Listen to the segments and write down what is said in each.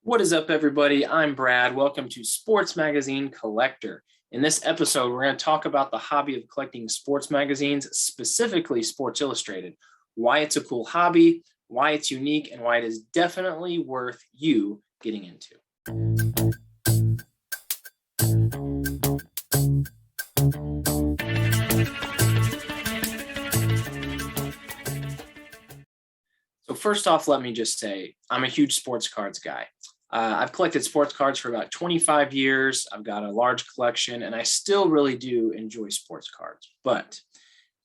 What is up, everybody? I'm Brad. Welcome to Sports Magazine Collector. In this episode, we're going to talk about the hobby of collecting sports magazines, specifically Sports Illustrated, why it's a cool hobby, why it's unique, and why it is definitely worth you getting into. So first off, let me just say, I'm a huge sports cards guy. I've collected sports cards for about 25 years. I've got a large collection, and I still really do enjoy sports cards. But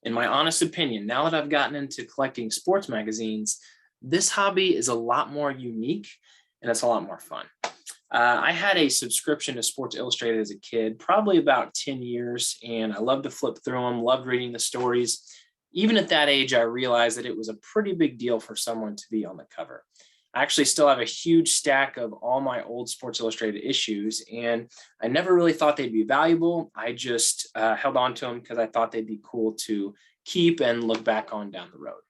in my honest opinion, now that I've gotten into collecting sports magazines, this hobby is a lot more unique and it's a lot more fun. I had a subscription to Sports Illustrated as a kid, probably about 10 years, and I loved to flip through them, loved reading the stories. Even at that age, I realized that it was a pretty big deal for someone to be on the cover. I actually still have a huge stack of all my old Sports Illustrated issues, and I never really thought they'd be valuable. I just held on to them because I thought they'd be cool to keep and look back on down the road.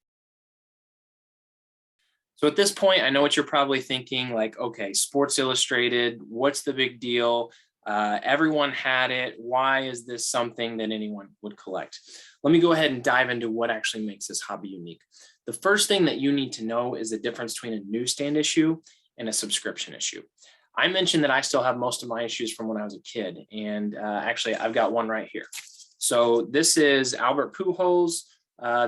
So at this point, I know what you're probably thinking, like, okay, Sports Illustrated, what's the big deal? Everyone had it. Why is this something that anyone would collect? Let me go ahead and dive into what actually makes this hobby unique. The first thing that you need to know is the difference between a newsstand issue and a subscription issue. I mentioned that I still have most of my issues from when I was a kid, and actually I've got one right here. So this is Albert Pujols.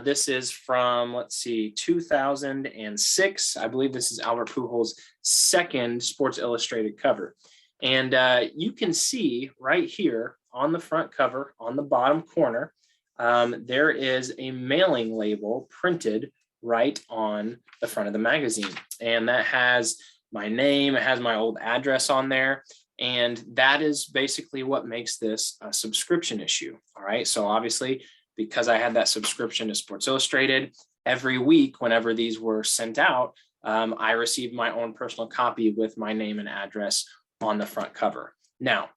This is from, let's see, 2006. I believe this is Albert Pujols' second Sports Illustrated cover. And you can see right here on the front cover, on the bottom corner, there is a mailing label printed right on the front of the magazine. And that has my name, it has my old address on there. And that is basically what makes this a subscription issue. All right. So obviously, because I had that subscription to Sports Illustrated, every week, whenever these were sent out, I received my own personal copy with my name and address on the front cover. Now,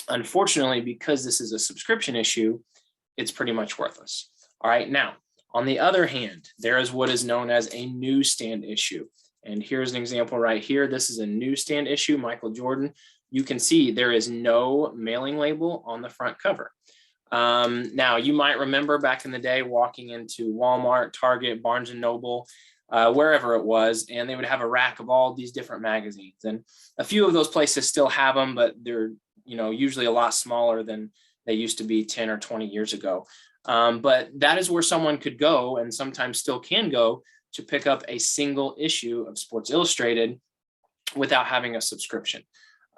unfortunately, because this is a subscription issue, it's pretty much worthless. All right. Now, on the other hand, there is what is known as a newsstand issue. And here's an example right here. This is a newsstand issue, Michael Jordan. You can see there is no mailing label on the front cover. Now, you might remember back in the day walking into Walmart, Target, Barnes and Noble, wherever it was, and they would have a rack of all these different magazines. And a few of those places still have them, but they're usually a lot smaller than they used to be 10 or 20 years ago. But that is where someone could go, and sometimes still can go, to pick up a single issue of Sports Illustrated without having a subscription.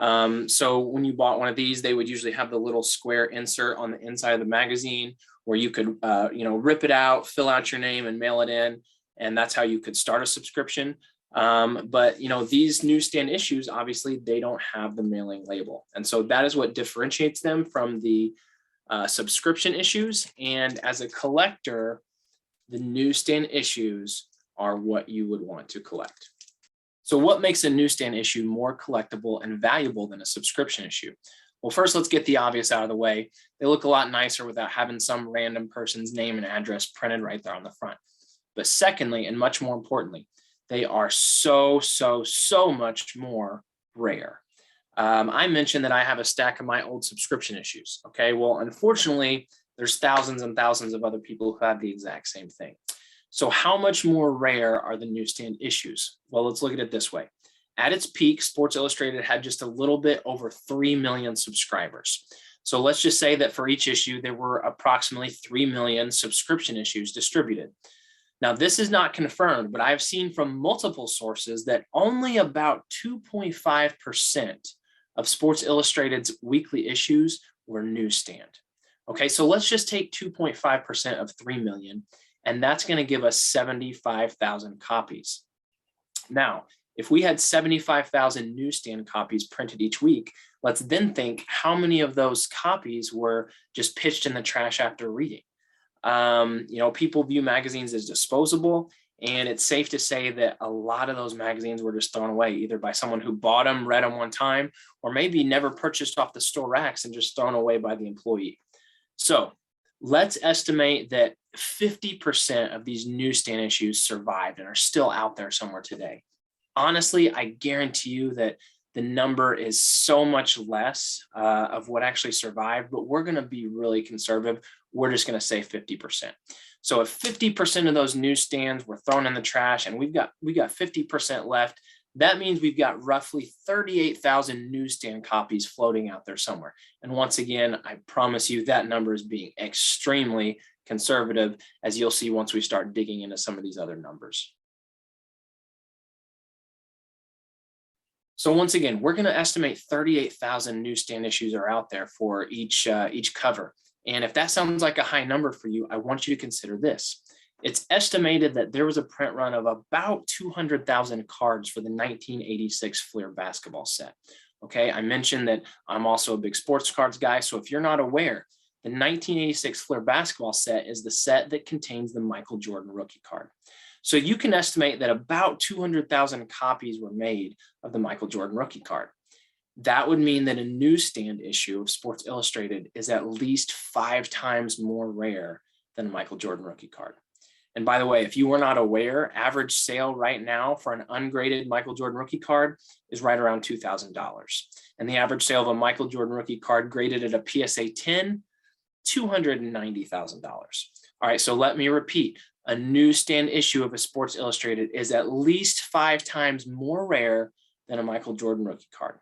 So when you bought one of these, they would usually have the little square insert on the inside of the magazine where you could, rip it out, fill out your name and mail it in. And that's how you could start a subscription. But these newsstand issues, obviously, they don't have the mailing label. And so that is what differentiates them from the subscription issues. And as a collector, the newsstand issues are what you would want to collect. So what makes a newsstand issue more collectible and valuable than a subscription issue? Well, first, let's get the obvious out of the way. They look a lot nicer without having some random person's name and address printed right there on the front. But secondly, and much more importantly, they are so much more rare. I mentioned that I have a stack of my old subscription issues. Okay, well, unfortunately, there's thousands and thousands of other people who have the exact same thing. So how much more rare are the newsstand issues? Well, let's look at it this way. At its peak, Sports Illustrated had just a little bit over 3 million subscribers. So let's just say that for each issue, there were approximately 3 million subscription issues distributed. Now, this is not confirmed, but I've seen from multiple sources that only about 2.5% of Sports Illustrated's weekly issues were newsstand. Okay, so let's just take 2.5% of 3 million, and that's going to give us 75,000 copies. Now, if we had 75,000 newsstand copies printed each week, let's then think how many of those copies were just pitched in the trash after reading. People view magazines as disposable, and it's safe to say that a lot of those magazines were just thrown away, either by someone who bought them, read them one time, or maybe never purchased off the store racks and just thrown away by the employee. So let's estimate that 50% of these newsstand issues survived and are still out there somewhere today. Honestly, I guarantee you that the number is so much less of what actually survived, but we're going to be really conservative. We're just going to say 50%. So if 50% of those newsstands were thrown in the trash and we got 50% left, that means we've got roughly 38,000 newsstand copies floating out there somewhere. And once again, I promise you that number is being extremely conservative, as you'll see once we start digging into some of these other numbers. So once again, we're going to estimate 38,000 newsstand issues are out there for each cover. And if that sounds like a high number for you, I want you to consider this. It's estimated that there was a print run of about 200,000 cards for the 1986 Fleer basketball set. Okay, I mentioned that I'm also a big sports cards guy. So if you're not aware, the 1986 Fleer basketball set is the set that contains the Michael Jordan rookie card. So you can estimate that about 200,000 copies were made of the Michael Jordan rookie card. That would mean that a newsstand issue of Sports Illustrated is at least 5 times more rare than a Michael Jordan rookie card. And by the way, if you were not aware, average sale right now for an ungraded Michael Jordan rookie card is right around $2,000. And the average sale of a Michael Jordan rookie card graded at a PSA 10, $290,000. All right, so let me repeat. A newsstand issue of a Sports Illustrated is at least 5 times more rare than a Michael Jordan rookie card.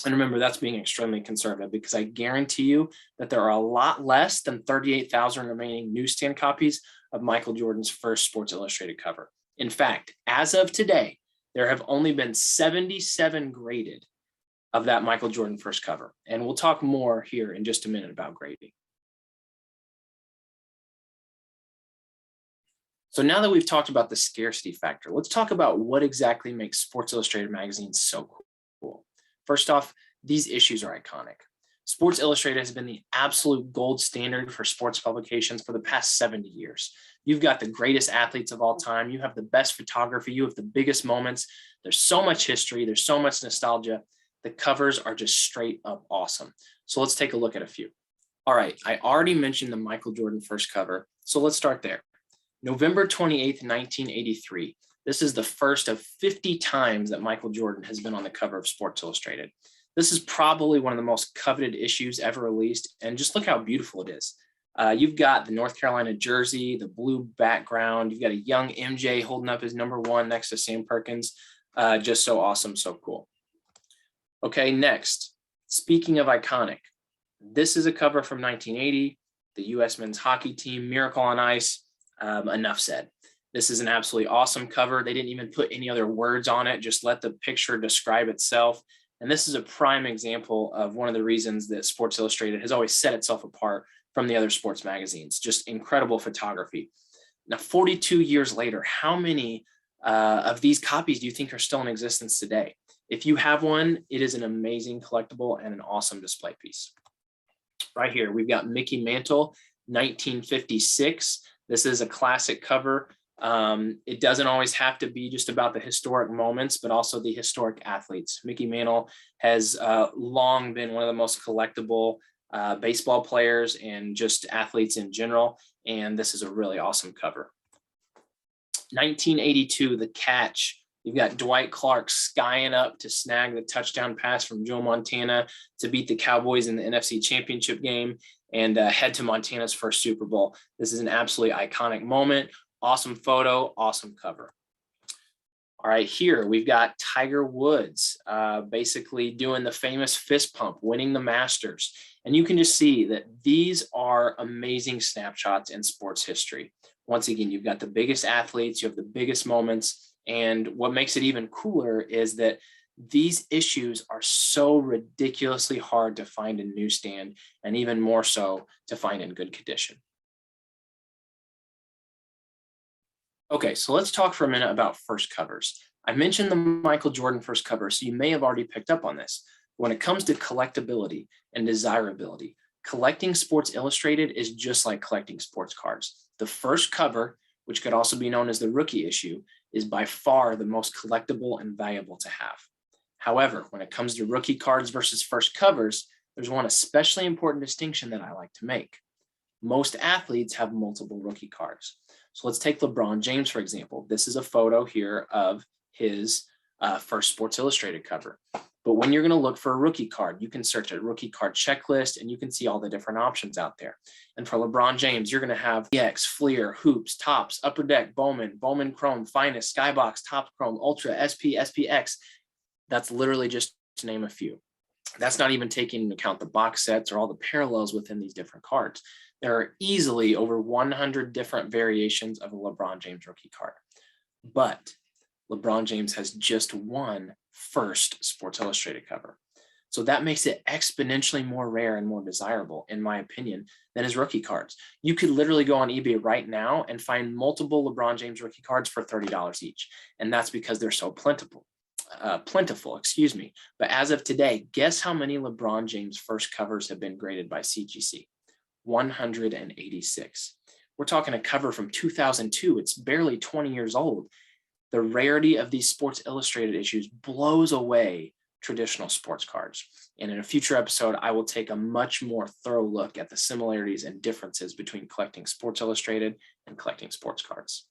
And remember, that's being extremely conservative, because I guarantee you that there are a lot less than 38,000 remaining newsstand copies of Michael Jordan's first Sports Illustrated cover. In fact, as of today, there have only been 77 graded of that Michael Jordan first cover. And we'll talk more here in just a minute about grading. So now that we've talked about the scarcity factor, let's talk about what exactly makes Sports Illustrated magazines so cool. First off, these issues are iconic. Sports Illustrated has been the absolute gold standard for sports publications for the past 70 years. You've got the greatest athletes of all time. You have the best photography. You have the biggest moments. There's so much history. There's so much nostalgia. The covers are just straight up awesome. So let's take a look at a few. All right, I already mentioned the Michael Jordan first cover, so let's start there. November 28th, 1983. This is the first of 50 times that Michael Jordan has been on the cover of Sports Illustrated. This is probably one of the most coveted issues ever released, and just look how beautiful it is. You've got the North Carolina jersey, the blue background. You've got a young MJ holding up his #1 next to Sam Perkins. Just so awesome, so cool. Okay, next, speaking of iconic, this is a cover from 1980, the U.S. men's hockey team, Miracle on Ice. Enough said. This is an absolutely awesome cover. They didn't even put any other words on it, just let the picture describe itself. And this is a prime example of one of the reasons that Sports Illustrated has always set itself apart from the other sports magazines. Just incredible photography. Now, 42 years later, how many of these copies do you think are still in existence today? If you have one, it is an amazing collectible and an awesome display piece. Right here, we've got Mickey Mantle, 1956. This is a classic cover. It doesn't always have to be just about the historic moments, but also the historic athletes. Mickey Mantle has long been one of the most collectible baseball players and just athletes in general. And this is a really awesome cover. 1982, The Catch. You've got Dwight Clark skying up to snag the touchdown pass from Joe Montana to beat the Cowboys in the NFC Championship game and head to Montana's first Super Bowl. This is an absolutely iconic moment. Awesome photo, awesome cover. All right, here we've got Tiger Woods basically doing the famous fist pump, winning the Masters. And you can just see that these are amazing snapshots in sports history. Once again, you've got the biggest athletes, you have the biggest moments. And what makes it even cooler is that these issues are so ridiculously hard to find in newsstand, and even more so to find in good condition. Okay, so let's talk for a minute about first covers. I mentioned the Michael Jordan first cover, so you may have already picked up on this. When it comes to collectability and desirability, collecting Sports Illustrated is just like collecting sports cards. The first cover, which could also be known as the rookie issue, is by far the most collectible and valuable to have. However, when it comes to rookie cards versus first covers, there's one especially important distinction that I like to make. Most athletes have multiple rookie cards. So let's take LeBron James, for example. This is a photo here of his first Sports Illustrated cover. But when you're going to look for a rookie card, you can search a rookie card checklist and you can see all the different options out there. And for LeBron James, you're going to have EX, Fleer, Hoops, Tops, Upper Deck, Bowman, Bowman Chrome, Finest, Skybox, Top Chrome, Ultra, SP, SPX. That's literally just to name a few. That's not even taking into account the box sets or all the parallels within these different cards. There are easily over 100 different variations of a LeBron James rookie card. But LeBron James has just one first Sports Illustrated cover. So that makes it exponentially more rare and more desirable, in my opinion, than his rookie cards. You could literally go on eBay right now and find multiple LeBron James rookie cards for $30 each. And that's because they're so plentiful, But as of today, guess how many LeBron James first covers have been graded by CGC? 186. We're talking a cover from 2002. It's barely 20 years old. The rarity of these Sports Illustrated issues blows away traditional sports cards. And in a future episode, I will take a much more thorough look at the similarities and differences between collecting Sports Illustrated and collecting sports cards.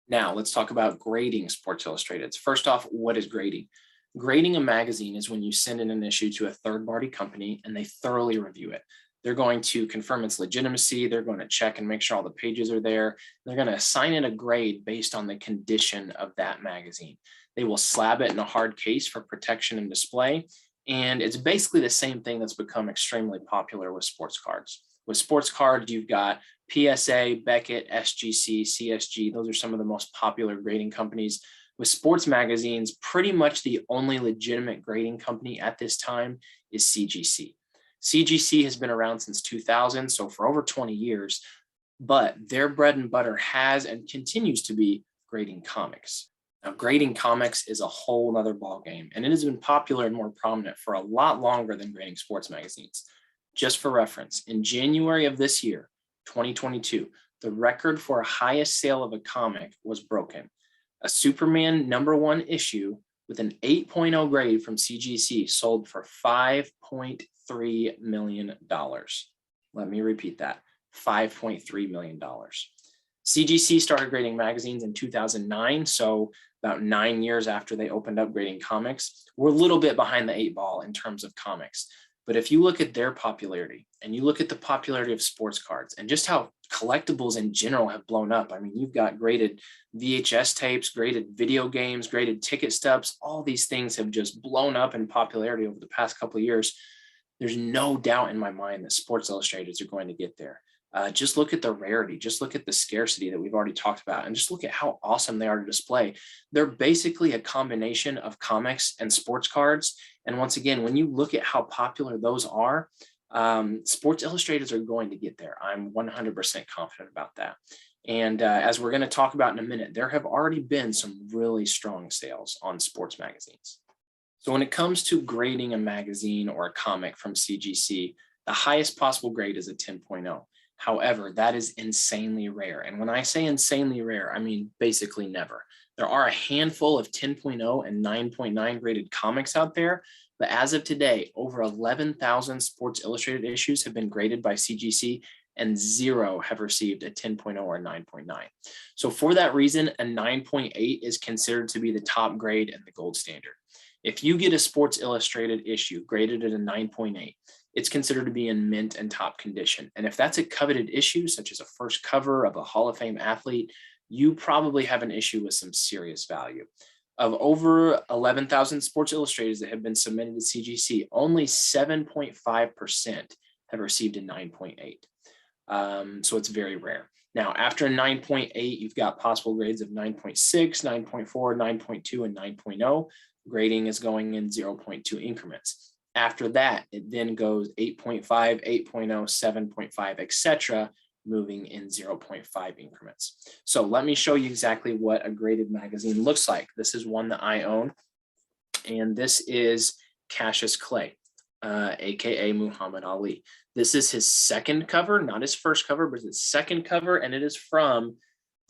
Now, let's talk about grading Sports Illustrated. First off, what is grading? Grading a magazine is when you send in an issue to a third-party company and they thoroughly review it. They're going to confirm its legitimacy. They're going to check and make sure all the pages are there. They're going to assign it a grade based on the condition of that magazine. They will slab it in a hard case for protection and display. And it's basically the same thing that's become extremely popular with sports cards. With sports cards, you've got PSA, Beckett, SGC, CSG. Those are some of the most popular grading companies. With sports magazines, pretty much the only legitimate grading company at this time is CGC. CGC has been around since 2000, so for over 20 years, but their bread and butter has and continues to be grading comics. Now, grading comics is a whole nother ballgame, and it has been popular and more prominent for a lot longer than grading sports magazines. Just for reference, in January of this year, 2022, the record for highest sale of a comic was broken. A Superman #1 issue with an 8.0 grade from CGC sold for $5.3 million. Let me repeat that, $5.3 million. CGC started grading magazines in 2009, so about 9 years after they opened up grading comics. We're a little bit behind the 8 ball in terms of comics. But if you look at their popularity and you look at the popularity of sports cards and just how collectibles in general have blown up. I mean, you've got graded VHS tapes, graded video games, graded ticket stubs. All these things have just blown up in popularity over the past couple of years. There's no doubt in my mind that Sports Illustrateds are going to get there. Just look at the rarity, just look at the scarcity that we've already talked about, and just look at how awesome they are to display. They're basically a combination of comics and sports cards. And once again, when you look at how popular those are, Sports Illustrateds are going to get there. I'm 100% confident about that. And as we're going to talk about in a minute, there have already been some really strong sales on sports magazines. So when it comes to grading a magazine or a comic from CGC, the highest possible grade is a 10.0. However, that is insanely rare. And when I say insanely rare, I mean basically never. There are a handful of 10.0 and 9.9 graded comics out there, but as of today, over 11,000 Sports Illustrated issues have been graded by CGC and 0 have received a 10.0 or 9.9. So for that reason, a 9.8 is considered to be the top grade and the gold standard. If you get a Sports Illustrated issue graded at a 9.8, it's considered to be in mint and top condition. And if that's a coveted issue, such as a first cover of a Hall of Fame athlete, you probably have an issue with some serious value. Of over 11,000 Sports Illustrateds that have been submitted to CGC, only 7.5% have received a 9.8. So it's very rare. Now, after a 9.8, you've got possible grades of 9.6, 9.4, 9.2, and 9.0. Grading is going in 0.2 increments. After that, it then goes 8.5, 8.0, 7.5, etc., moving in 0.5 increments. So let me show you exactly what a graded magazine looks like. This is one that I own, and this is Cassius Clay, aka Muhammad Ali. This is his second cover, not his first cover, but his second cover, and it is from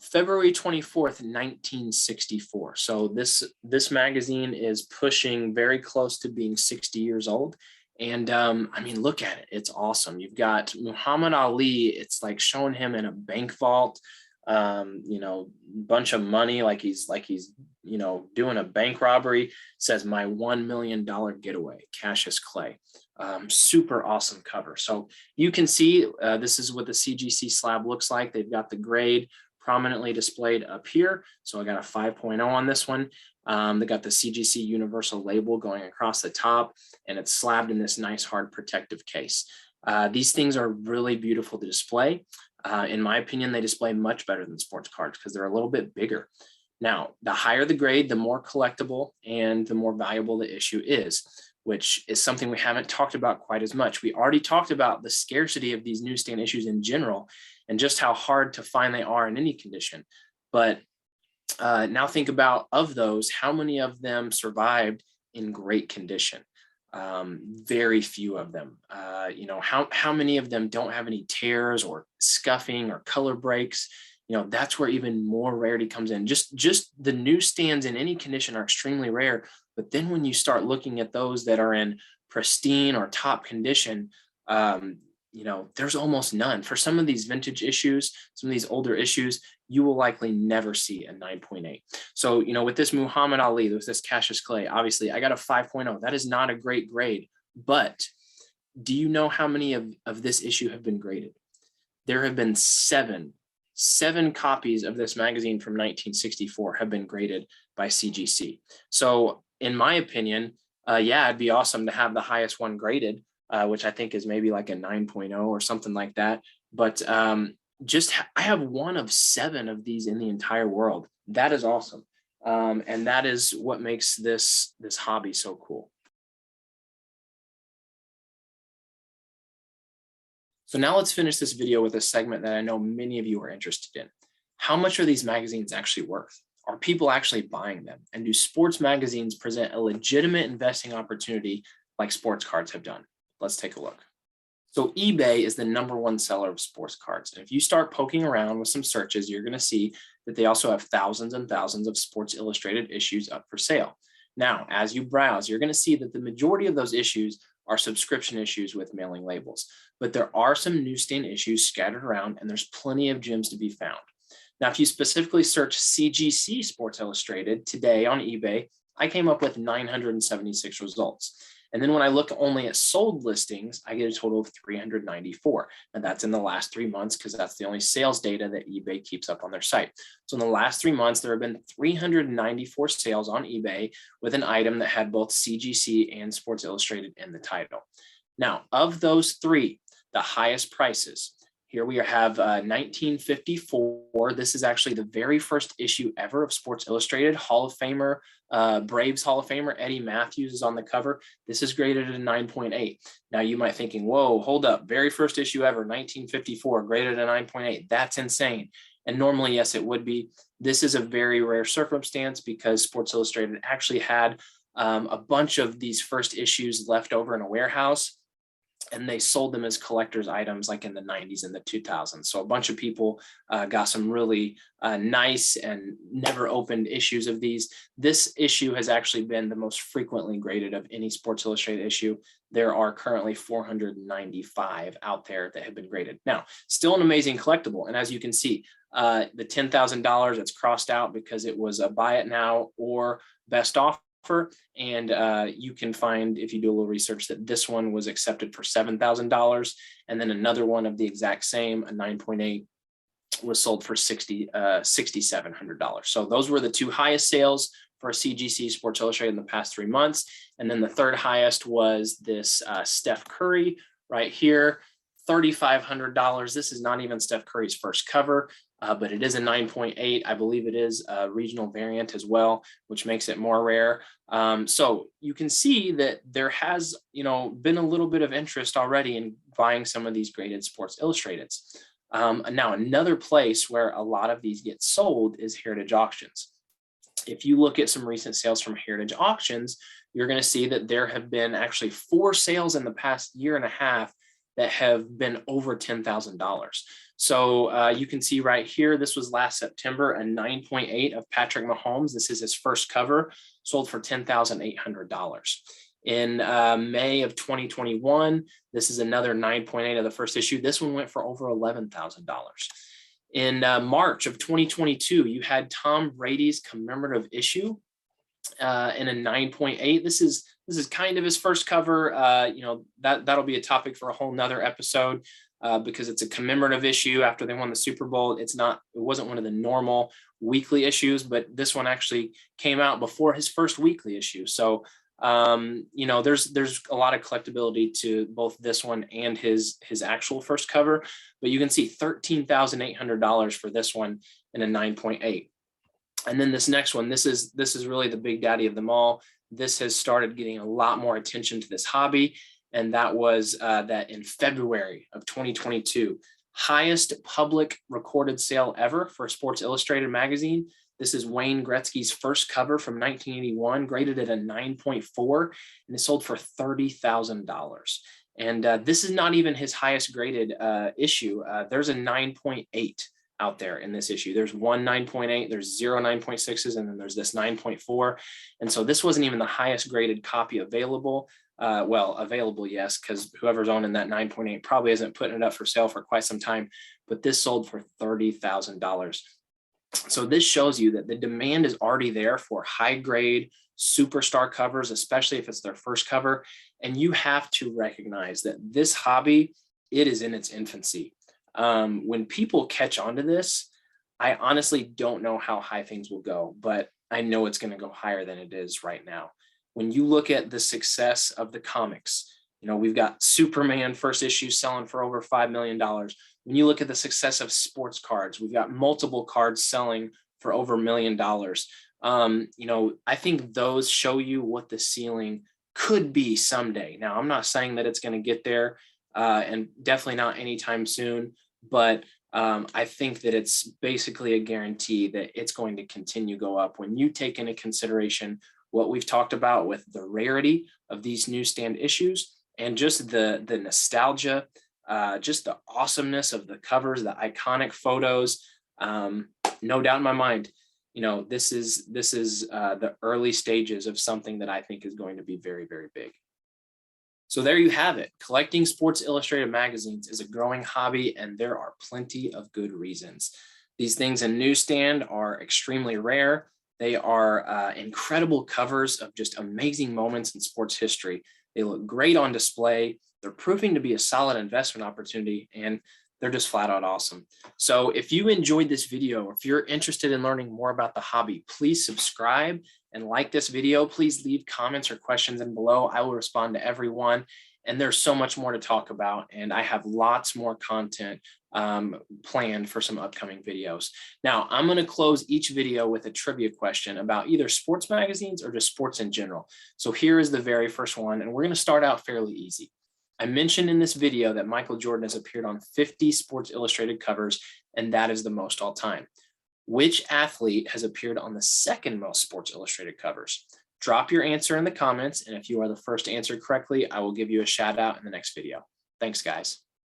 February 24th, 1964. So this magazine is pushing very close to being 60 years old. And I mean, look at it. It's awesome. You've got Muhammad Ali. It's like showing him in a bank vault. bunch of money, like he's doing a bank robbery. Says my $1 million getaway, Cassius Clay. Super awesome cover. So you can see this is what the CGC slab looks like. They've got the grade prominently displayed up here. So I got a 5.0 on this one. They got the CGC universal label going across the top, and it's slabbed in this nice hard protective case. These things are really beautiful to display. In my opinion, they display much better than sports cards because they're a little bit bigger. Now, the higher the grade, the more collectible and the more valuable the issue is, which is something we haven't talked about quite as much. We already talked about the scarcity of these newsstand issues in general and just how hard to find they are in any condition. But now think about, of those, how many of them survived in great condition? Very few of them. How many of them don't have any tears or scuffing or color breaks? That's where even more rarity comes in. Just the newsstands in any condition are extremely rare. But then when you start looking at those that are in pristine or top condition, there's almost none. For some of these vintage issues, some of these older issues, you will likely never see a 9.8. So, with this Muhammad Ali, there's this Cassius Clay, obviously I got a 5.0. That is not a great grade, but do you know how many of this issue have been graded? There have been seven copies of this magazine from 1964 have been graded by CGC. So in my opinion, it'd be awesome to have the highest one graded, which I think is maybe like a 9.0 or something like that. But I have one of 7 of these in the entire world. That is awesome. And that is what makes this hobby so cool. So now let's finish this video with a segment that I know many of you are interested in. How much are these magazines actually worth? Are people actually buying them? And do sports magazines present a legitimate investing opportunity like sports cards have done? Let's take a look. So eBay is the #1 seller of sports cards. And if you start poking around with some searches, you're going to see that they also have thousands and thousands of Sports Illustrated issues up for sale. Now, as you browse, you're going to see that the majority of those issues are subscription issues with mailing labels, but there are some newsstand issues scattered around, and there's plenty of gems to be found. Now, if you specifically search CGC Sports Illustrated today on eBay, I came up with 976 results. And then when I look only at sold listings, I get a total of 394. And that's in the last 3 months because that's the only sales data that eBay keeps up on their site. So in the last 3 months, there have been 394 sales on eBay with an item that had both CGC and Sports Illustrated in the title. Now, of those 3, the highest prices, here we have 1954. This is actually the very first issue ever of Sports Illustrated. Hall of Famer, Braves Hall of Famer Eddie Matthews is on the cover. This is graded at a 9.8. Now you might be thinking, whoa, hold up. Very first issue ever, 1954, graded at a 9.8. That's insane. And normally, yes, it would be. This is a very rare circumstance because Sports Illustrated actually had a bunch of these first issues left over in a warehouse, and they sold them as collector's items like in the 90s and the 2000s. So a bunch of people got some really nice and never opened issues of these. This issue has actually been the most frequently graded of any Sports Illustrated issue. There are currently 495 out there that have been graded. Now, still an amazing collectible. And as you can see, the $10,000 that's crossed out because it was a buy it now or best offer. And you can find, if you do a little research, that this one was accepted for $7,000, and then another one of the exact same, a 9.8, was sold for $6,700. So those were the 2 highest sales for CGC Sports Illustrated in the past 3 months. And then the third highest was this Steph Curry right here, $3,500. This is not even Steph Curry's first cover. But it is a 9.8. I believe it is a regional variant as well, which makes it more rare. So you can see that there has, been a little bit of interest already in buying some of these graded Sports Illustrateds. Now, another place where a lot of these get sold is Heritage Auctions. If you look at some recent sales from Heritage Auctions, you're going to see that there have been actually 4 sales in the past year and a half that have been over $10,000. So you can see right here, this was last September, a 9.8 of Patrick Mahomes. This is his first cover, sold for $10,800. In May of 2021, this is another 9.8 of the first issue. This one went for over $11,000. In March of 2022, you had Tom Brady's commemorative issue in a 9.8. This is kind of his first cover. That'll be a topic for a whole nother episode because it's a commemorative issue after they won the Super Bowl. It wasn't one of the normal weekly issues, but this one actually came out before his first weekly issue. So there's a lot of collectability to both this one and his actual first cover, but you can see $13,800 for this one in a 9.8. And then this next one, this is really the big daddy of them all. This has started getting a lot more attention to this hobby, and that was that in February of 2022, highest public recorded sale ever for Sports Illustrated magazine. This is Wayne Gretzky's first cover from 1981, graded at a 9.4, and it sold for $30,000. And this is not even his highest graded issue. There's a 9.8 out there in this issue. There's one 9.8, there's 0 9.6s, and then there's this 9.4. And so this wasn't even the highest graded copy available. Available, yes, because whoever's owning that 9.8 probably isn't putting it up for sale for quite some time, but this sold for $30,000. So this shows you that the demand is already there for high grade superstar covers, especially if it's their first cover. And you have to recognize that this hobby, it is in its infancy. When people catch on to this, I honestly don't know how high things will go, but I know it's going to go higher than it is right now. When you look at the success of the comics, we've got Superman first issue selling for over $5 million. When you look at the success of sports cards, we've got multiple cards selling for over $1 million. I think those show you what the ceiling could be someday. Now, I'm not saying that it's going to get there, and definitely not anytime soon, but I think that it's basically a guarantee that it's going to continue to go up when you take into consideration what we've talked about with the rarity of these newsstand issues and just the nostalgia, just the awesomeness of the covers, the iconic photos. No doubt in my mind, this is the early stages of something that I think is going to be very, very big. So there you have it. Collecting Sports Illustrated magazines is a growing hobby, and there are plenty of good reasons. These things in Newsstand are extremely rare. They are incredible covers of just amazing moments in sports history. They look great on display. They're proving to be a solid investment opportunity, and they're just flat out awesome. So if you enjoyed this video, or if you're interested in learning more about the hobby, please subscribe and like this video. Please leave comments or questions in below. I will respond to everyone. And there's so much more to talk about, and I have lots more content planned for some upcoming videos. Now, I'm going to close each video with a trivia question about either sports magazines or just sports in general. So here is the very first one, and we're going to start out fairly easy. I mentioned in this video that Michael Jordan has appeared on 50 Sports Illustrated covers, and that is the most all time. Which athlete has appeared on the second most Sports Illustrated covers? Drop your answer in the comments, and if you are the first to answer correctly, I will give you a shout out in the next video. Thanks, guys.